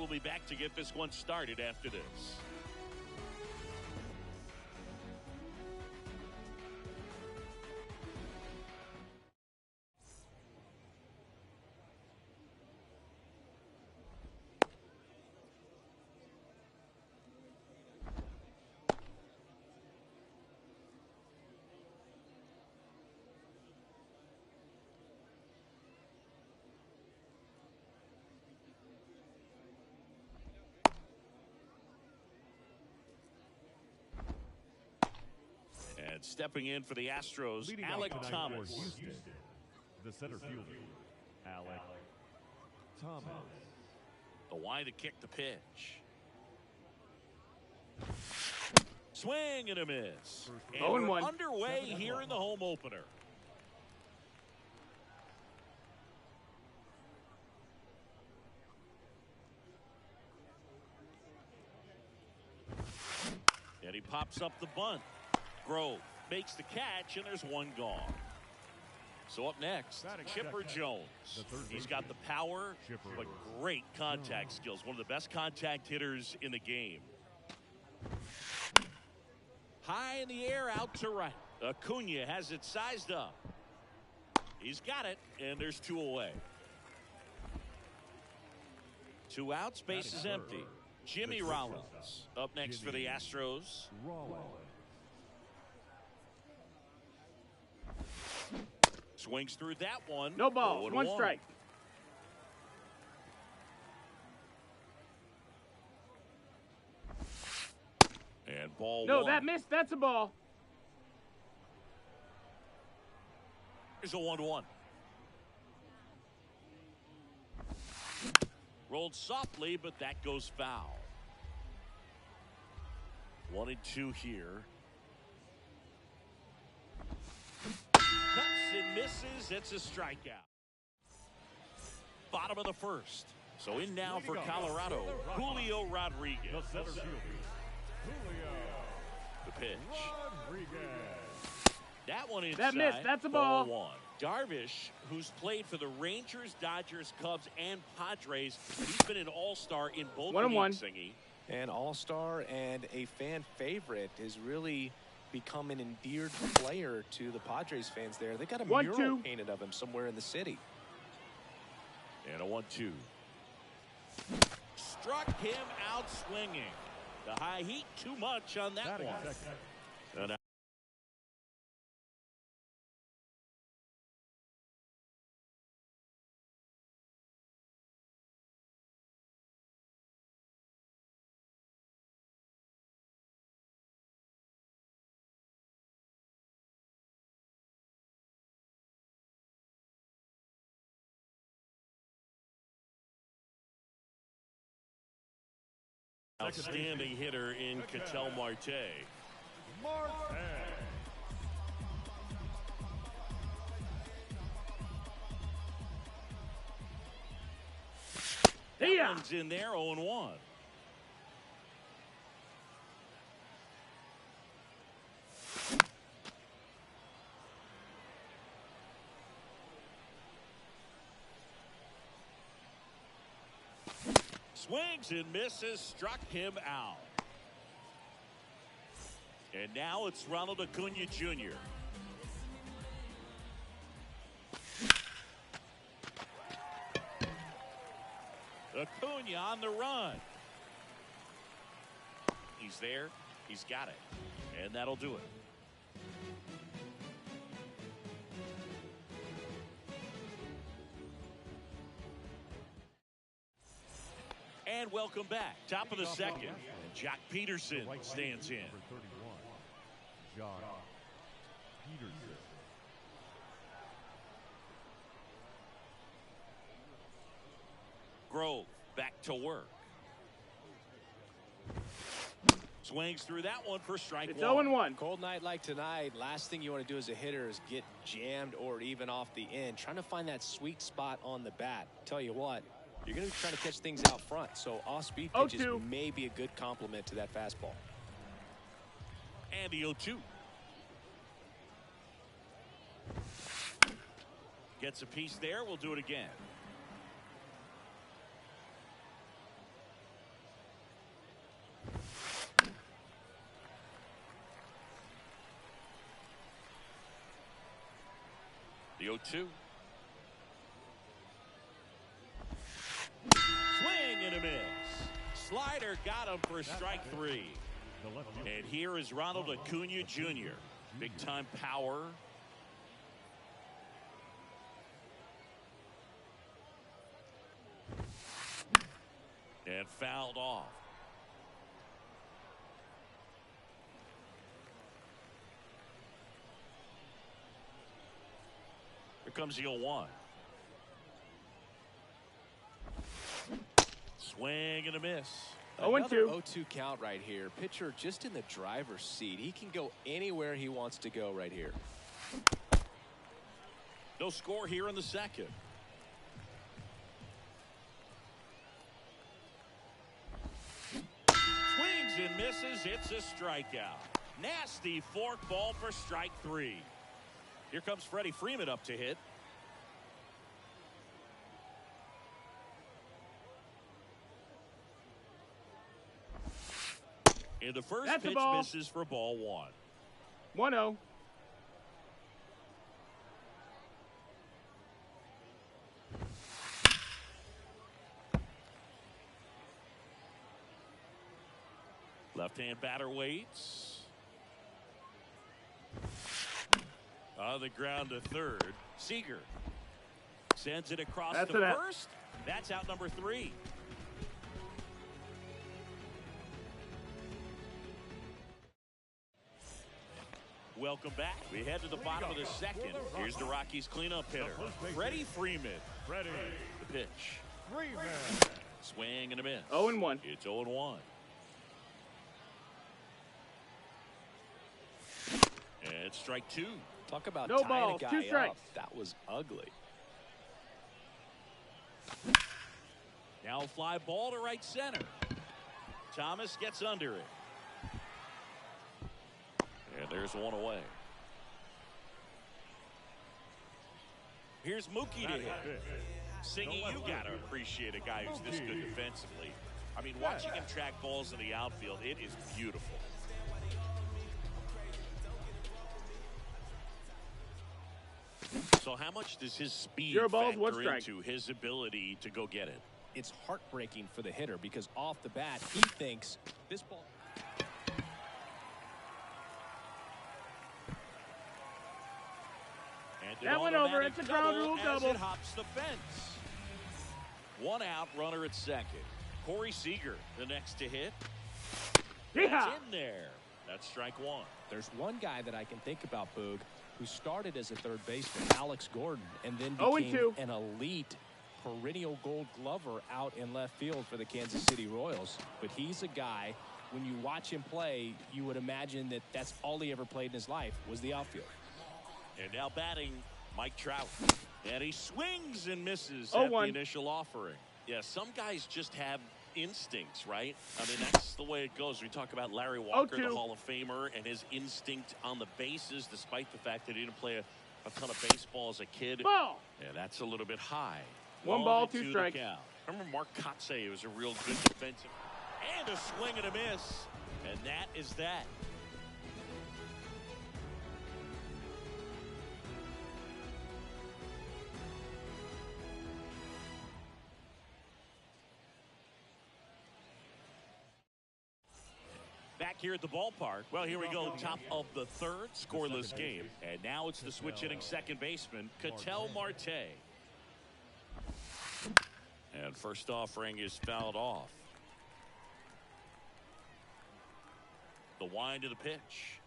will be back to get this one started after this. And stepping in for the Astros, Alec Thomas. Houston, the center fielder, Alec Thomas. The wide to kick the pitch. Swing and a miss. And we're underway here in the home opener. And he pops up the bunt. Grove makes the catch, and there's one gone. So up next, Chipper Jones. He's got the power, but great contact skills. One of the best contact hitters in the game. High in the air, out to right. Acuna has it sized up. He's got it, and there's two away. Two outs, base is empty. Jimmy Rollins up next for the Astros. Swings through that one. No balls, one strike. And ball no, one. that missed. That's a ball. Here's a 1-1. Rolled softly, but that goes foul. 1-2 here. Cuts and misses. It's a strikeout. Bottom of the first. So in now for Colorado, Julio Rodriguez. The center fielder, Julio. The pitch. Rodriguez. That one inside. That missed. That's a ball. Ball one. Darvish, who's played for the Rangers, Dodgers, Cubs, and Padres, he's been an all-star in both leagues, Singy. An all-star and a fan favorite, is really become an endeared player to the Padres fans there. They got a mural painted of him somewhere in the city. And a 1-2. Struck him out swinging. The high heat too much on that one. And outstanding hitter in Ketel Marte. That one's in there, 0-1. Swings and misses, struck him out. And now it's Ronald Acuna Jr. Acuna on the run. He's there. He's got it. And that'll do it. And welcome back. Top of the second. And Jock Peterson stands in. Jock Peterson. Grove back to work. Swings through that one for strike it's one. 0-1. Cold night like tonight, last thing you want to do as a hitter is get jammed or even off the end. Trying to find that sweet spot on the bat. Tell you what, you're going to be trying to catch things out front, so off-speed pitches may be a good complement to that fastball. And the 0-2. Gets a piece there. We'll do it again. The 0-2. Swing and a miss. Slider got him for strike 3. And here is Ronald Acuna Jr. Big time power. And fouled off. Here comes the 0-1. Swing and a miss. Another 0-2 count right here. Pitcher just in the driver's seat. He can go anywhere he wants to go right here. No score here in the second. Swings and misses. It's a strikeout. Nasty fork ball for strike 3. Here comes Freddie Freeman up to hit. And the first pitch misses for ball 1. 1-0. Left-hand batter waits. On the ground to third. Seager sends it across to first. That's out number 3. Welcome back. We head to the bottom of the second. Here's the Rockies cleanup hitter, Freddie Freeman. The pitch. Swing and a miss. 0-1. It's 0-1. And strike 2. Talk about no tying balls, a guy 2 strikes. up. That was ugly. Now a fly ball to right center. Thomas gets under it. And there's one away. Here's Mookie to hit. Singy, you got to appreciate a guy who's this good defensively. I mean, watching him track balls in the outfield, it is beautiful. So how much does his speed factor into his ability to go get it? It's heartbreaking for the hitter because off the bat, he thinks this ball. That went over. It's a ground rule double. It hops the fence. 1 out, runner at second. Corey Seager, the next to hit. Yeah. It's in there. That's strike 1. There's one guy that I can think about, Boog, who started as a third baseman, Alex Gordon, and then became an elite perennial gold glover out in left field for the Kansas City Royals. But he's a guy, when you watch him play, you would imagine that that's all he ever played in his life was the outfield. And now batting, Mike Trout. And he swings and misses at the initial offering. Yeah, some guys just have instincts, right? I mean, that's the way it goes. We talk about Larry Walker, the Hall of Famer, and his instinct on the bases, despite the fact that he didn't play a ton of baseball as a kid. Ball. Yeah, that's a little bit high. 1 ball, 2 strikes. Remember Mark Kotsay was a real good defensive. And a swing and a miss. And that is that. Back here at the ballpark. Well, here we go. Top of the third, scoreless game. And now it's the switch hitting second baseman, Ketel Marte. And first offering is fouled off. The wind of the pitch.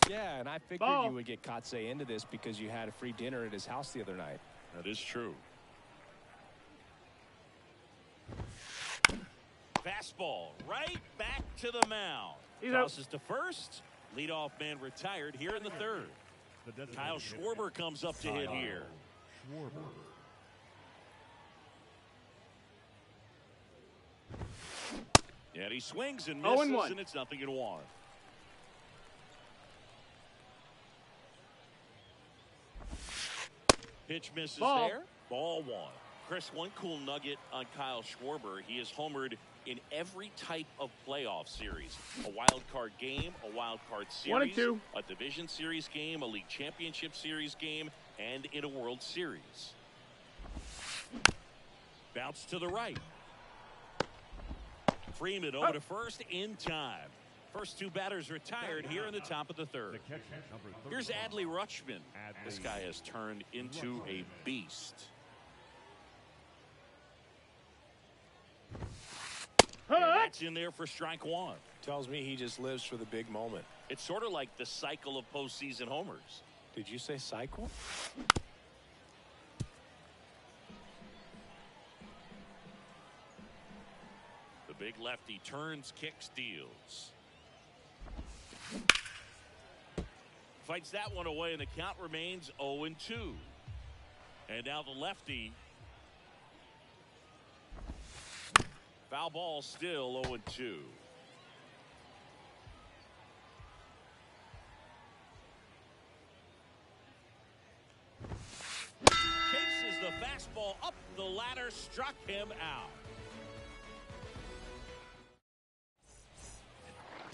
Yeah, and I figured you would get Kotsay into this because you had a free dinner at his house the other night. That is true. Fastball right back to the mound. Tosses to first. Leadoff man retired here in the third. Kyle Schwarber comes up to hit here. And he swings and misses, and it's 0-1. Pitch misses there. Ball 1. Chris, one cool nugget on Kyle Schwarber. He has homered in every type of playoff series. A wild card game, a wild card series, 1 and 2. a division series game, a league championship series game, and in a World Series. Bounce to the right. Freeman over to first in time. First two batters retired here in the top of the third. Here's Adley Rutschman. This guy has turned into a beast. That's in there for strike one. Tells me he just lives for the big moment. It's sort of like the cycle of postseason homers. Did you say cycle? The big lefty turns, kicks, deals. Fights that one away, and the count remains 0-2. And now the lefty. Foul ball, still 0-2. Chases the fastball up the ladder, struck him out.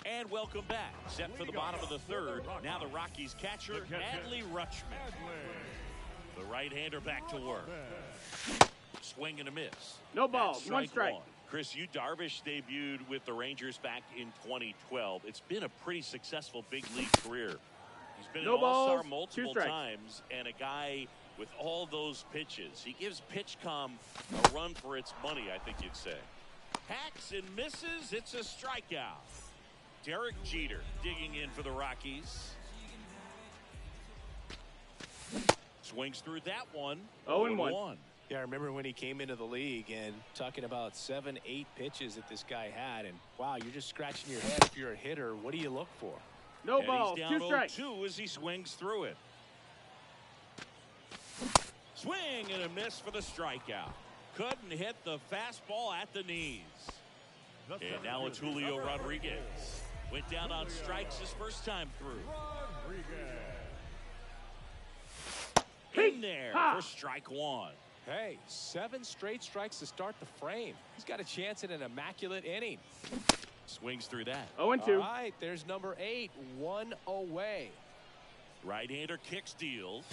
And welcome back. Set for the bottom of the third. Now the Rockies catcher, Adley Rutschman. The right-hander back to work. Swing and a miss. No ball. One strike. Chris, Yu Darvish debuted with the Rangers back in 2012. It's been a pretty successful big league career. He's been an all-star multiple times, and a guy with all those pitches. He gives PitchCom a run for its money, I think you'd say. Hacks and misses. It's a strikeout. Derek Jeter digging in for the Rockies. Swings through that one. 0-1. Yeah, I remember when he came into the league and talking about 7-8 pitches that this guy had, and wow, you're just scratching your head if you're a hitter. What do you look for? No ball. He's down 2 strikes. 0-2 as he swings through it. Swing and a miss for the strikeout. Couldn't hit the fastball at the knees. And now it's Julio Rodriguez. Went down on strikes his first time through. In there for strike one. Hey, 7 straight strikes to start the frame. He's got a chance at an immaculate inning. Swings through that. 0-2. All right, there's number 8, 1 away. Right-hander kicks, deals.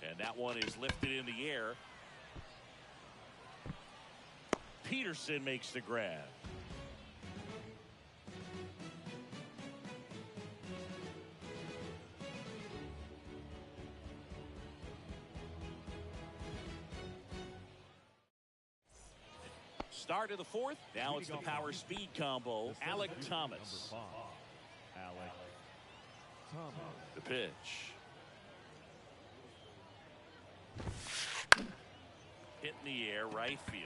And that one is lifted in the air. Peterson makes the grab. Start of the fourth. Now it's the power speed combo. Alec Thomas. The pitch. Hit in the air, right field.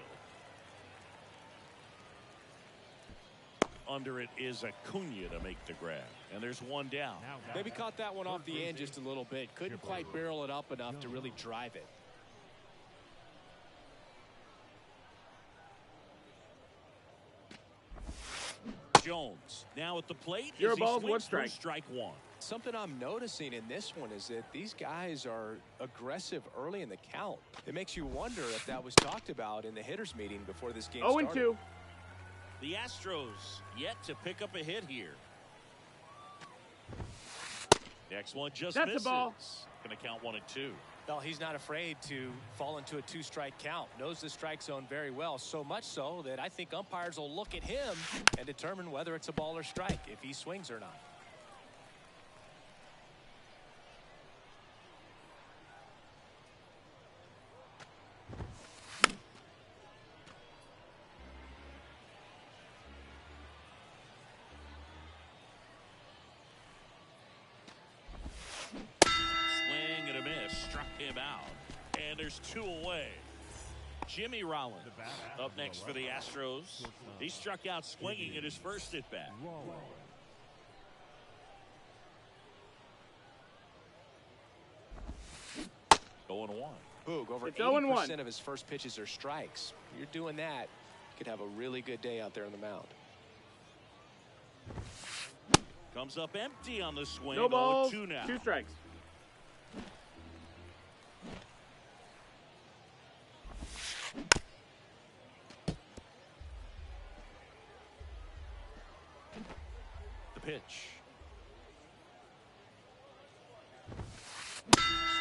Under it is Acuna to make the grab. And there's one down. Maybe caught that one off the end just a little bit. Couldn't quite barrel it up enough to really drive it. Jones now at the plate. Zero balls, 1 strike. Strike one. Something I'm noticing in this one is that these guys are aggressive early in the count. It makes you wonder if that was talked about in the hitters meeting before this game started. 0-2. The Astros yet to pick up a hit here. Next one just misses. That's a ball. Going to count 1 and 2. Well, he's not afraid to fall into a 2-strike count. Knows the strike zone very well, so much so that I think umpires will look at him and determine whether it's a ball or strike, if he swings or not. Him out, and there's 2 away. Jimmy Rollins up next for the Astros. He struck out swinging at his first at bat. 0-1. Boog, over It's 80% of his first pitches are strikes. You're doing that, you could have a really good day out there on the mound. Comes up empty on the swing. No balls. 0-2 now. 2 strikes. pitch.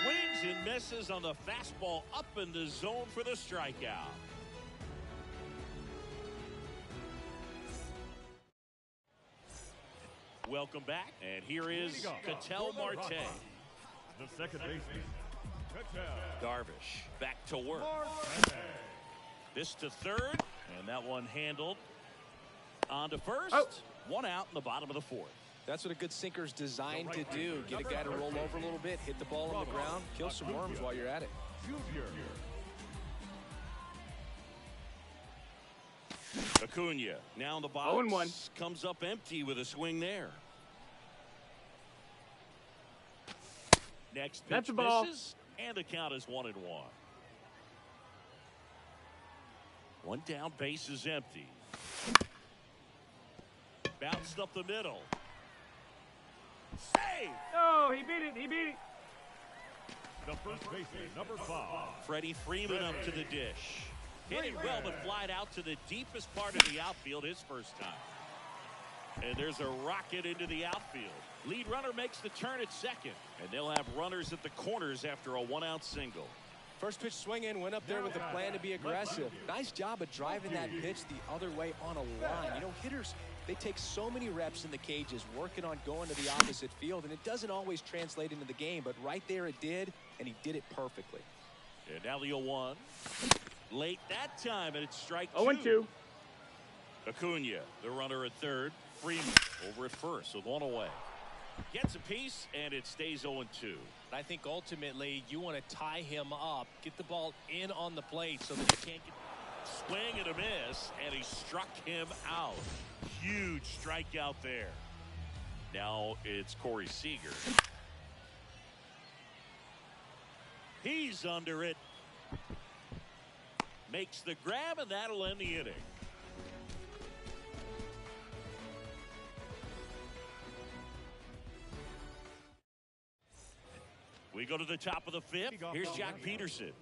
Swings and misses on the fastball up in the zone for the strikeout. Welcome back, and here is Ketel Marte. The second baseman, Darvish back to work. This to third, and that one handled. On to first. Oh. One out in the bottom of the fourth. That's what a good sinker's designed to do. Get a guy to roll over a little bit, hit the ball on the ground, kill some worms while you're at it. Acuna now in the box. 0-1. Comes up empty with a swing there. Next pitch That's a ball. misses, and the count is 1-1. One down, base is empty. Bounced up the middle. Save! Oh, he beat it. He beat it. The first baseman, number 5. Freddie Freeman up to the dish. Hit it well, but flied out to the deepest part of the outfield his first time. And there's a rocket into the outfield. Lead runner makes the turn at second, and they'll have runners at the corners after a one-out single. First pitch swing in, went up there with a plan to be aggressive. Nice job of driving that pitch the other way on a line. You know, hitters, they take so many reps in the cages working on going to the opposite field, and it doesn't always translate into the game, but right there it did, and he did it perfectly. And now the 0-1. Late that time, and it's strike 0-2. Acuna, the runner at third. Freeman over at first with one away. Gets a piece, and it stays 0-2. I think ultimately you want to tie him up, get the ball in on the plate so that you can't get... Swing and a miss, and he struck him out. Huge strikeout there. Now it's Corey Seager. He's under it. Makes the grab, and that'll end the inning. We go to the top of the fifth. Here's Jack Peterson.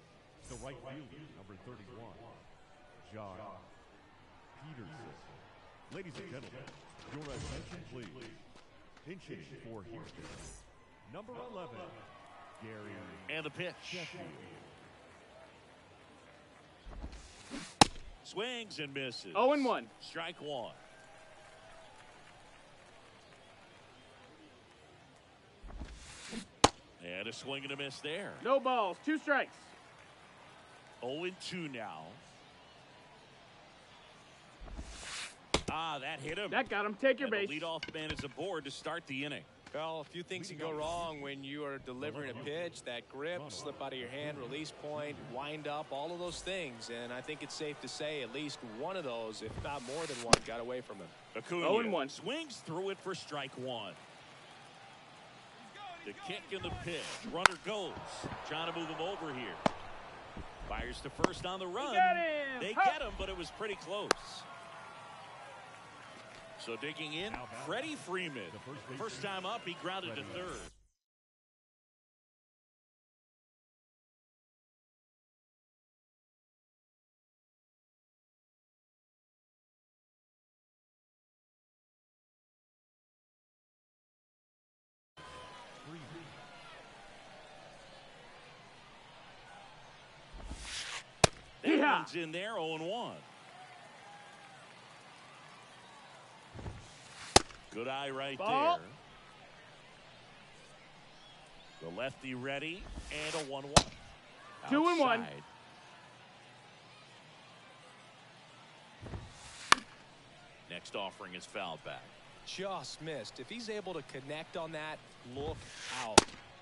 The right fielder, number 31, John Peterson. Ladies and gentlemen, your attention please. Pinching for Houston, number 11, Gary. And the pitch. Sheffield. Swings and misses. 0-1. Strike one. And a swing and a miss there. No balls. 2 strikes. 0-2 now. Ah, that hit him. That got him. Take your And base. the leadoff man is aboard to start the inning. Well, a few things can go wrong when you are delivering a pitch. That grip, slip out of your hand, release point, wind up, all of those things. And I think it's safe to say at least one of those, if not more than one, got away from him. Acuna 0-1. swings through it for strike one. The kick and the pitch. Runner goes. Trying to move him over here. Fires to first on the run. Got him. They Hup. get him, but it was pretty close. So digging in, Freddie Freeman. First time up, he grounded to third. That Yeah. one's in there, 0-1. Good eye right Ball. there. The lefty ready, and a 1-1. 2-1. Outside. Next offering is fouled back. Just missed. If he's able to connect on that, look out.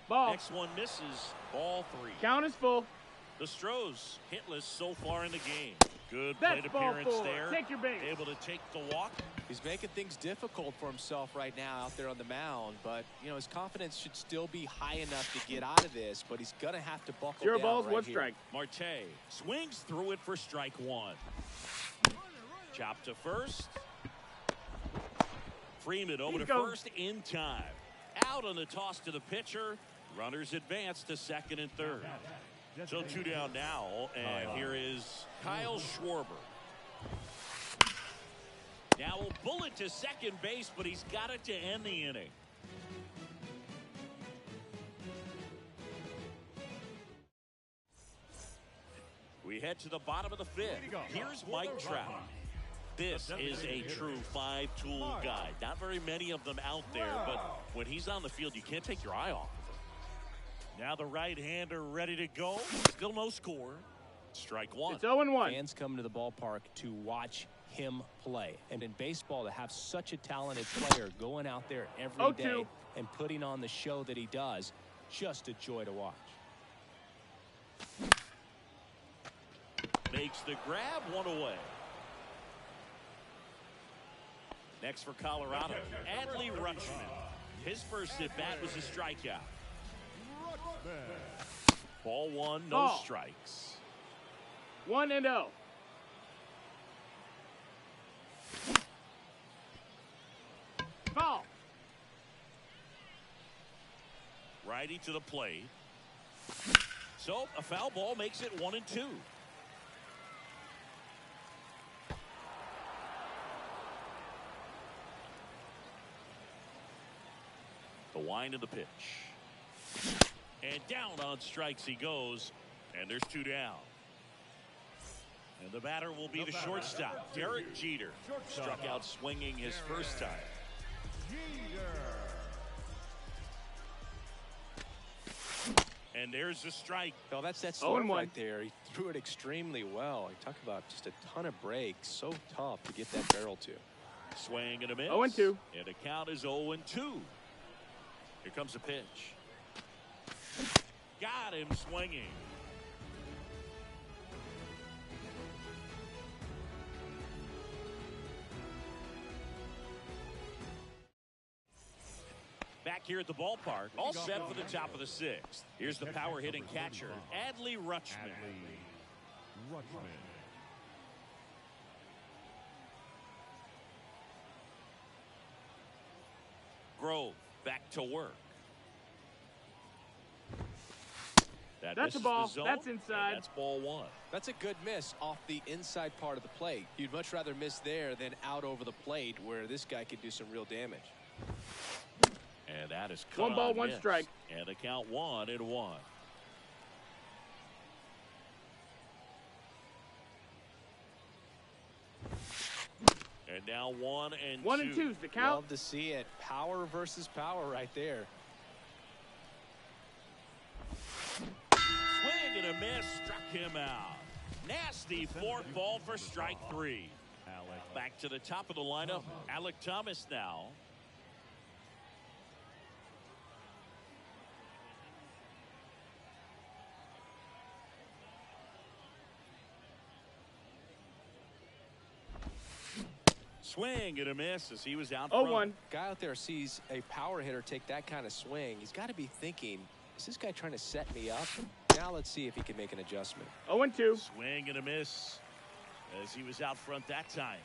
Ball. Next one misses. Ball 3. Count is full. The Stros hitless so far in the game. Good That's plate ball appearance 4. there. Take your base. Able to take the walk. He's making things difficult for himself right now out there on the mound, but you know his confidence should still be high enough to get out of this, but he's gonna have to buckle 0 down balls, right 1 here. strike. Marte swings through it for strike one. Chop to first. Freeman over He to goes. first in time. Out on the toss to the pitcher. Runners advance to second and third. So 2 down now, and here is Kyle Schwarber. Now a bullet to second base, but he's got it to end the inning. We head to the bottom of the fifth. Here's Mike Trout. This is a true five-tool guy. Not very many of them out there, but when he's on the field, you can't take your eye off of him. Now the right-hander ready to go. Still no score. Strike one. It's 0-1. Fans come to the ballpark to watch him play. And in baseball, to have such a talented player going out there every day and putting on the show that he does, just a joy to watch. Makes the grab, one away. Next for Colorado, Adley Rutschman. His first at-bat was a strikeout. Ball one, no strikes. 1-0. Ball. Righty to the plate. So a foul ball makes it 1-2. The wind of the pitch. And down on strikes he goes. And there's two down. And the batter will be the shortstop, Derek Jeter. Struck out swinging his first time. And there's the strike. Well, that's that swing right there. He threw it extremely well. He talked about just a ton of breaks. So tough to get that barrel to. Swing and a miss. 0-2. And the count is 0-2. Here comes the pitch. Got him swinging. Back here at the ballpark, all set for the top of the sixth. Here's the power hitting catcher, Adley Rutschman. Grove back to work. That's a ball. That's inside. That's ball one. That's a good miss off the inside part of the plate. You'd much rather miss there than out over the plate where this guy could do some real damage. And that is cut 1 ball, on 1 miss. strike. And the count 1-1. And now 1-2. 1-2's the count. Love to see it. Power versus power right there. Swing and a miss, struck him out. Nasty fourth ball for strike 3. Back to the top of the lineup, Alec Thomas now. Swing and a miss as he was out front. 0-1. Guy out there sees a power hitter take that kind of swing. He's got to be thinking, is this guy trying to set me up? Now let's see if he can make an adjustment. 0-2. Swing and a miss as he was out front that time.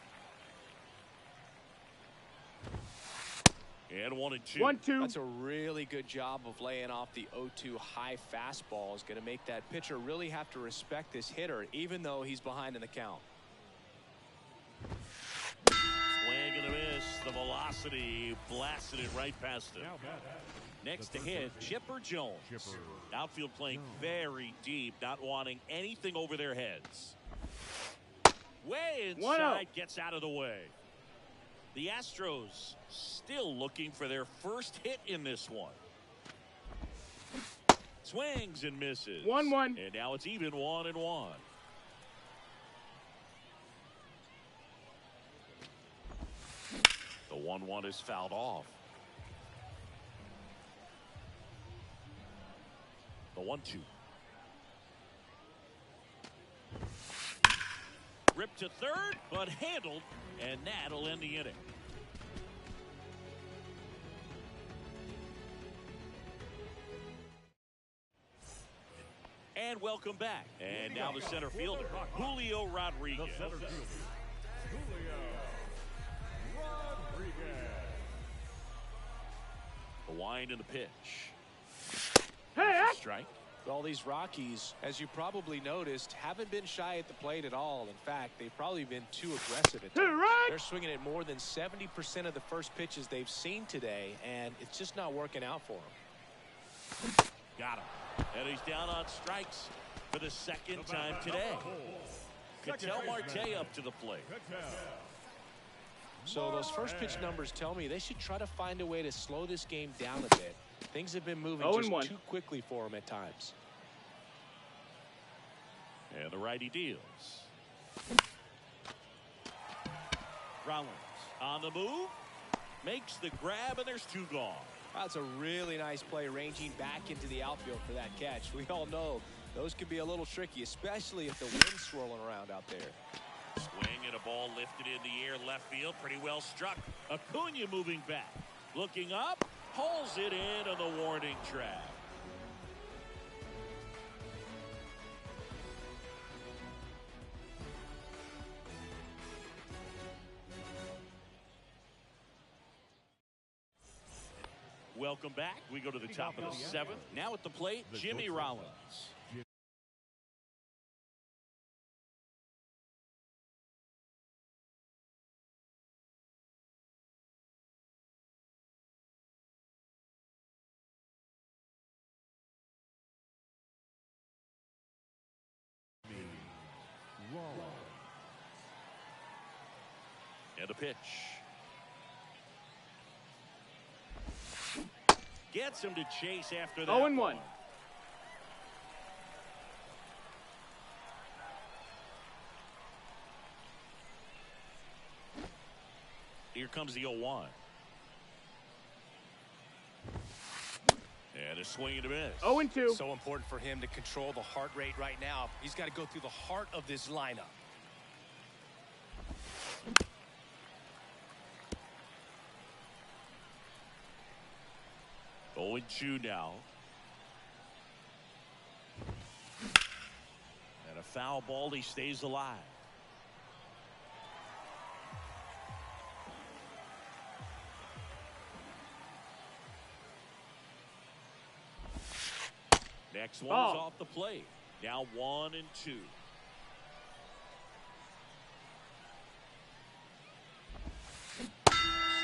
And 1-2. 1-2. That's a really good job of laying off the 0-2 high fastball. Is going to make that pitcher really have to respect this hitter, even though he's behind in the count. Swing and a miss. The velocity blasted it right past him. Next to hit, Chipper Jones. Outfield playing very deep, not wanting anything over their heads. Way inside, gets out of the way. The Astros still looking for their first hit in this one. Swings and misses. 1-1. And now it's even 1-1. The 1-1 is fouled off. The 1-2. Ripped to third, but handled, and that'll end the inning. And welcome back. And now the center fielder, Julio Rodriguez. The wind and the pitch. Hey, Strike. Well, these Rockies, as you probably noticed, haven't been shy at the plate at all. In fact, they've probably been too aggressive at times. They're swinging at more than 70% of the first pitches they've seen today, and it's just not working out for them. Got him. And he's down on strikes for the second time today. Ketel Marte up to the plate. So those first pitch numbers tell me they should try to find a way to slow this game down a bit. Things have been moving just too quickly for him at times. And the righty deals. Rollins on the move. Makes the grab, and there's 2 gone. That's a really nice play, ranging back into the outfield for that catch. We all know those can be a little tricky, especially if the wind's swirling around out there. Swing and a ball lifted in the air, left field, pretty well struck. Acuna moving back. Looking up. Pulls it in on the warning track. Welcome back. We go to the top of the 7th. Now at the plate, Jimmy Rollins. And a pitch. Gets him to chase after that. 0-1. Here comes the 0-1. And a swing and a miss. 0-2. So important for him to control the heart rate right now. He's got to go through the heart of this lineup. Oh, 0-2 now. And a foul ball. He stays alive. Next one is off the plate. Now 1-2.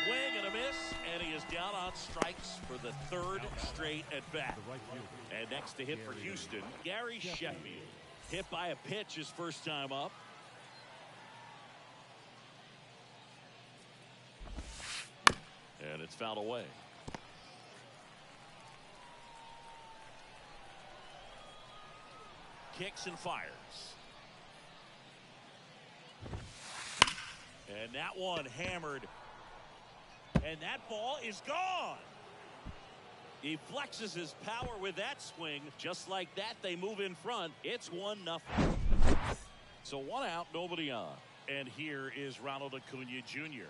Swing and a miss, and he is down on strikes for the 3rd straight at bat. And next to hit for Houston, Gary Sheffield. Hit by a pitch his first time up. And it's fouled away. Kicks and fires. And that one hammered. And that ball is gone. He flexes his power with that swing. Just like that, they move in front. It's 1-0. So 1 out, nobody on. And here is Ronald Acuna Jr.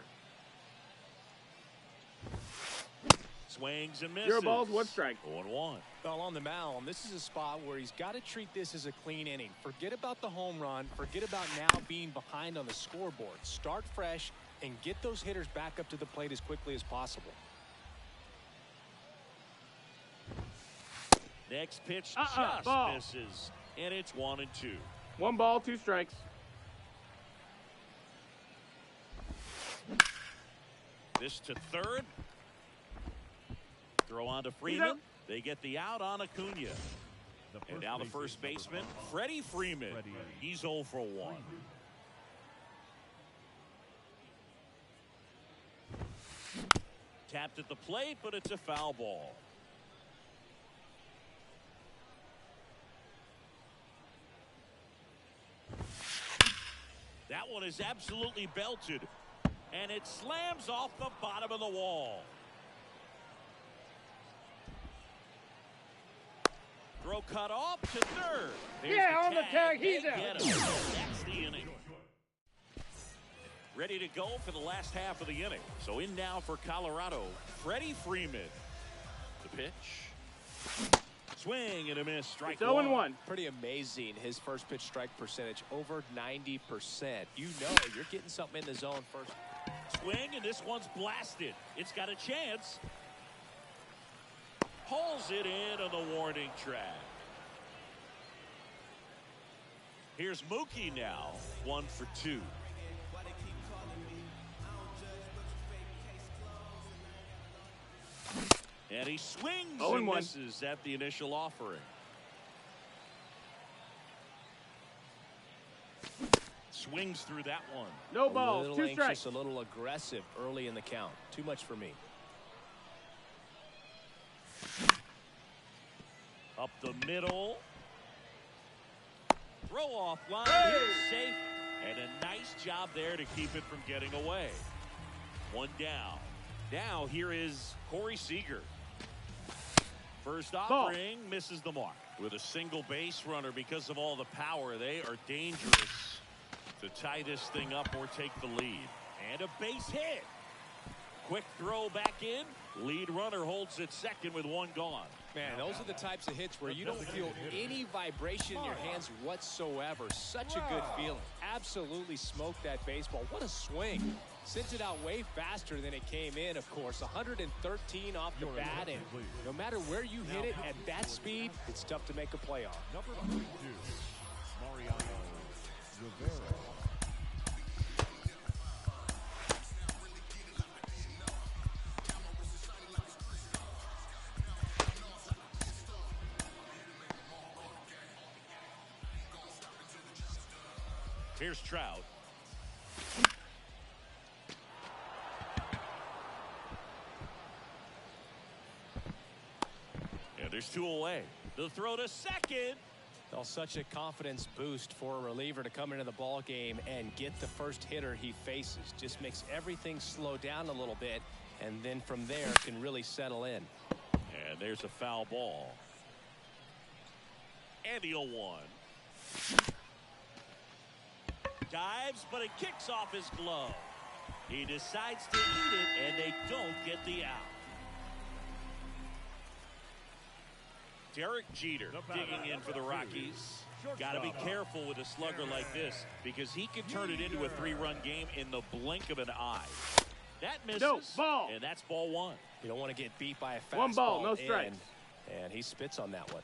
Swings and misses. 0 balls, 1 strike. 0-1. Well, on the mound, this is a spot where he's got to treat this as a clean inning. Forget about the home run. Forget about now being behind on the scoreboard. Start fresh and get those hitters back up to the plate as quickly as possible. Next pitch just misses, and it's 1-2. 1 ball, 2 strikes. This to third. Throw on to Freeman. They get the out on Acuna. And now the first baseman, Freddie Freeman. He's 0 for 1. Tapped at the plate, but it's a foul ball. That one is absolutely belted, and it slams off the bottom of the wall. Throw cut off to third. There's on the tag, he's out. That's the inning. Ready to go for the last half of the inning. So in now for Colorado, Freddie Freeman. The pitch. Swing and a miss. Strike 0-1. Pretty amazing. His first pitch strike percentage over 90%. You know you're getting something in the zone first. Swing, and this one's blasted. It's got a chance. Pulls it in on the warning track. Here's Mookie now, 1 for 2. And he swings and misses at the initial offering. Swings through that one. No ball. A little 2 anxious, strikes. a little aggressive early in the count. Too much for me. Up the middle. Throw off line. Hey! He's safe. And a nice job there to keep it from getting away. 1 down. Now here is Corey Seager. First offering misses the mark. With a single base runner, because of all the power, they are dangerous to tie this thing up or take the lead. And a base hit. Quick throw back in. Lead runner holds it second with 1 gone. Man, those are the types of hits where you don't feel any vibration in your hands whatsoever. Such a good feeling. Absolutely smoked that baseball. What a swing. Sent it out way faster than it came in, of course. 113 off the bat, and no matter where you hit it at that speed, it's tough to make a play on. Number 32, Mariano Rivera. Here's Trout. Yeah, there's 2 away. The throw to second. Well, such a confidence boost for a reliever to come into the ball game and get the first hitter he faces. Just makes everything slow down a little bit, and then from there can really settle in. And there's a foul ball. And the 0-1. Dives, but it kicks off his glove. He decides to eat it, and they don't get the out. Derek Jeter digging in for the Rockies. Got to be careful with a slugger like this, because he can turn it into a 3-run game in the blink of an eye. That misses, and that's ball 1. You don't want to get beat by a fastball. 1 ball, no strikes. And he spits on that one.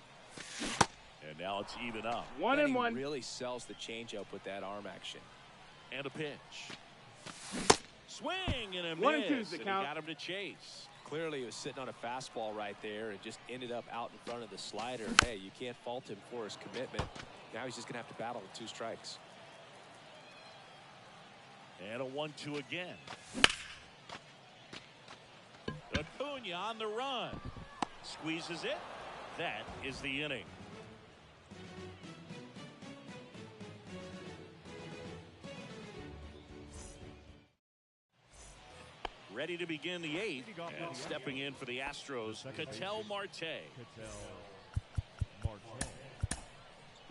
And now it's even up. 1-1. He really sells the changeup with that arm action. And a pitch. Swing and a 1 miss. and 2's the and count. He got him to chase. Clearly, he was sitting on a fastball right there and just ended up out in front of the slider. Hey, you can't fault him for his commitment. Now he's just going to have to battle with 2 strikes. And a 1-2 again. Acuna on the run. Squeezes it. That is the inning. Ready to begin the 8th, and stepping in for the Astros, Ketel Marte.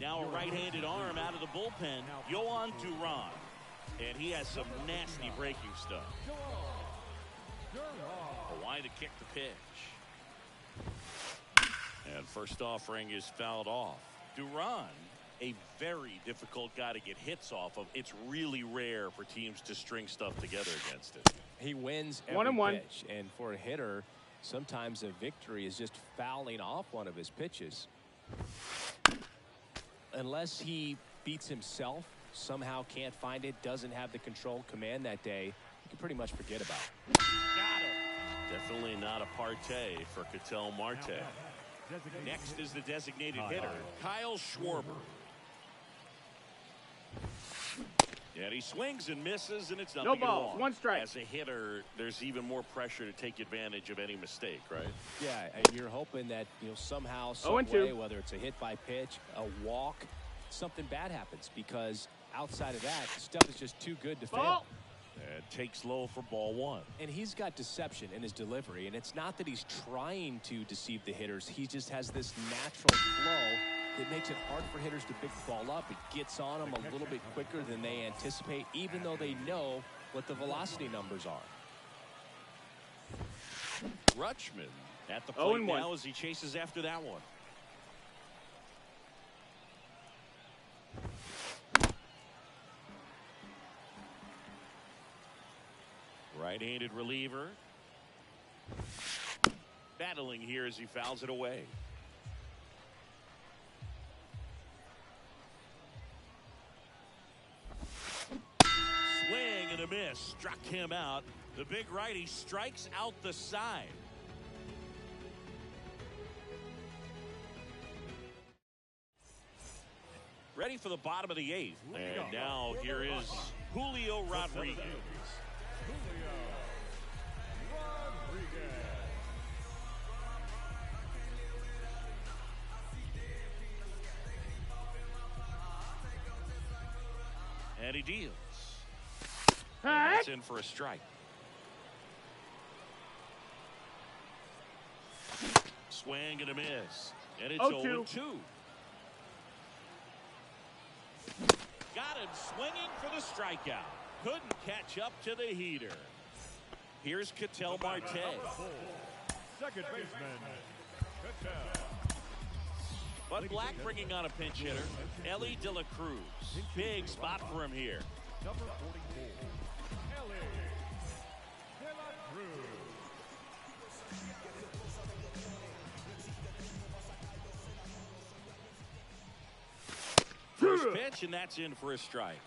Now a right-handed arm out of the bullpen, Yohan Duran. And he has some nasty breaking stuff. A line to kick the pitch. And first offering is fouled off. Duran, a very difficult guy to get hits off of. It's really rare for teams to string stuff together against it. He wins every pitch, and for a hitter, sometimes a victory is just fouling off one of his pitches. Unless he beats himself, somehow can't find it, doesn't have the control command that day, you can pretty much forget about it. Got him. Definitely not a partay for Ketel Marte. Next is the designated hitter, Kyle Schwarber. And he swings and misses, and it's nothing no balls, wrong. 1 strike. As a hitter, there's even more pressure to take advantage of any mistake, right? Yeah, and you're hoping that somehow, some way, whether it's a hit by pitch, a walk, something bad happens, because outside of that, stuff is just too good to fail. And takes low for ball 1. And he's got deception in his delivery, and it's not that he's trying to deceive the hitters. He just has this natural flow that makes it hard for hitters to pick the ball up. It gets on them a little bit quicker than they anticipate, even though they know what the velocity numbers are. Rutschman at the plate now as he chases after that one. Right-handed reliever. Battling here as he fouls it away. a miss. Struck him out. The big righty strikes out the side. Ready for the bottom of the 8th. And now here is Julio Rodriguez. And he deals. And that's in for a strike. Swing and a miss. And it's 0-2. Got him swinging for the strikeout. Couldn't catch up to the heater. Here's Ketel Marte. Second baseman, Ketel. Bud Black bringing on a pinch hitter, Ellie De La Cruz. Big spot for him here. Number 44, Ellie De La Cruz. First pitch, and that's in for a strike.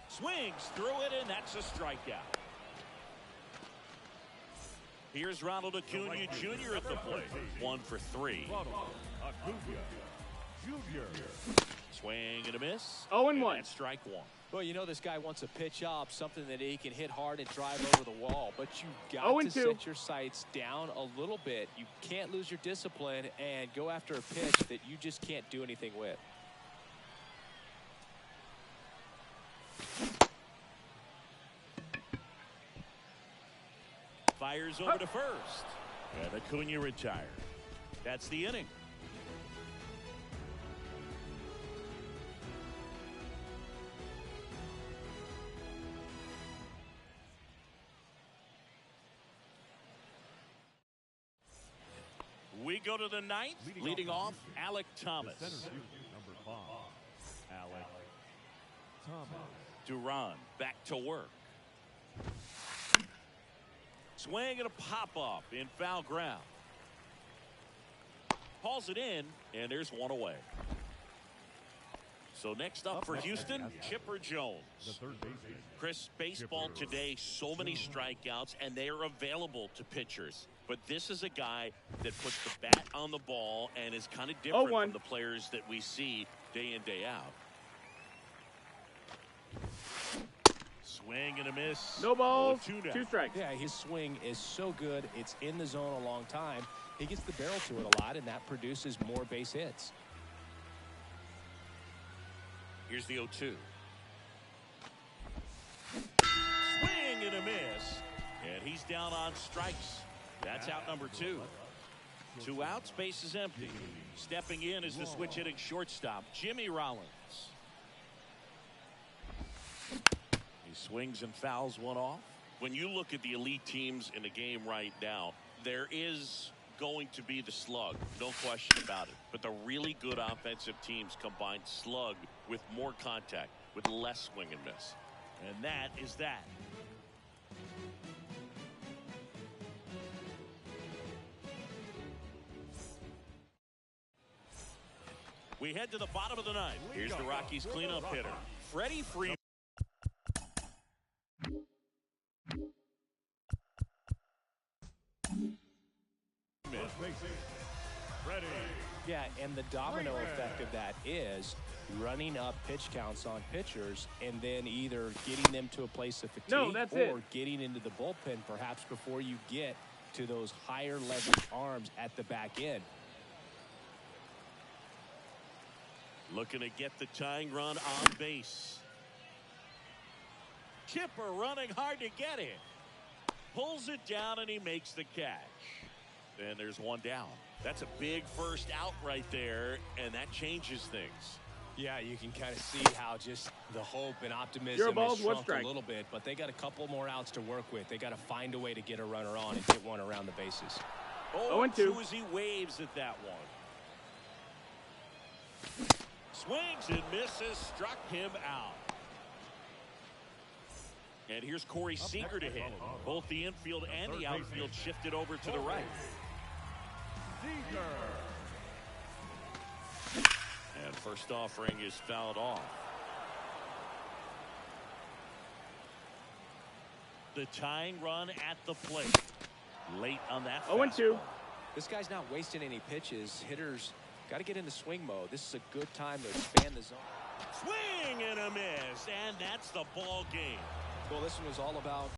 Swings through it, and that's a strikeout. Here's Ronald Acuna Jr. at the plate. 1 for 3. Acuna Jr. Swing and a miss. 0-1. And strike 1. Well, you know this guy wants a pitch up, something that he can hit hard and drive over the wall. But you got to set your sights down a little bit. You can't lose your discipline and go after a pitch that you just can't do anything with. Fires over to first. And Acuna retired. That's the inning. We go to the 9th. Leading off, Alec Thomas. Number 5, Alec Thomas. Duran back to work. Swing and a pop-up in foul ground. Hauls it in, and there's one away. So next up for Houston, Chipper Jones. The third baseman. Chris, baseball today, so many strikeouts, and they are available to pitchers. But this is a guy that puts the bat on the ball and is kind of different from the players that we see day in, day out. Swing and a miss. No balls, 2 strikes. Yeah, his swing is so good. It's in the zone a long time. He gets the barrel to it a lot, and that produces more base hits. Here's the 0-2. Swing and a miss. And he's down on strikes. That's out number 2. 2 outs, base is empty. Stepping in is the switch hitting shortstop, Jimmy Rollins. He swings and fouls one off. When you look at the elite teams in the game right now, there is going to be the slug, no question about it. But the really good offensive teams combine slug with more contact, with less swing and miss. And that is that. We head to the bottom of the 9th. Here's the Rockies cleanup hitter, Freddie Freeman. Yeah, and the domino effect of that is running up pitch counts on pitchers and then either getting them to a place of fatigue or getting into the bullpen perhaps before you get to those higher leverage arms at the back end. Looking to get the tying run on base. Chipper running hard to get it. Pulls it down and he makes the catch. And there's one down. That's a big first out right there, and that changes things. Yeah, you can kind of see how just the hope and optimism has shrunk a little bit, but they got a couple more outs to work with. They got to find a way to get a runner on and get one around the bases. 0-2 as he waves at that one. Swings and misses, struck him out. And here's Corey Seager to hit. Both the infield and the outfield shifted over to the right. And first offering is fouled off. The tying run at the plate. Late on that. 0-2. This guy's not wasting any pitches. Hitters got to get into swing mode. This is a good time to expand the zone. Swing and a miss, and that's the ball game. Well, this one was all about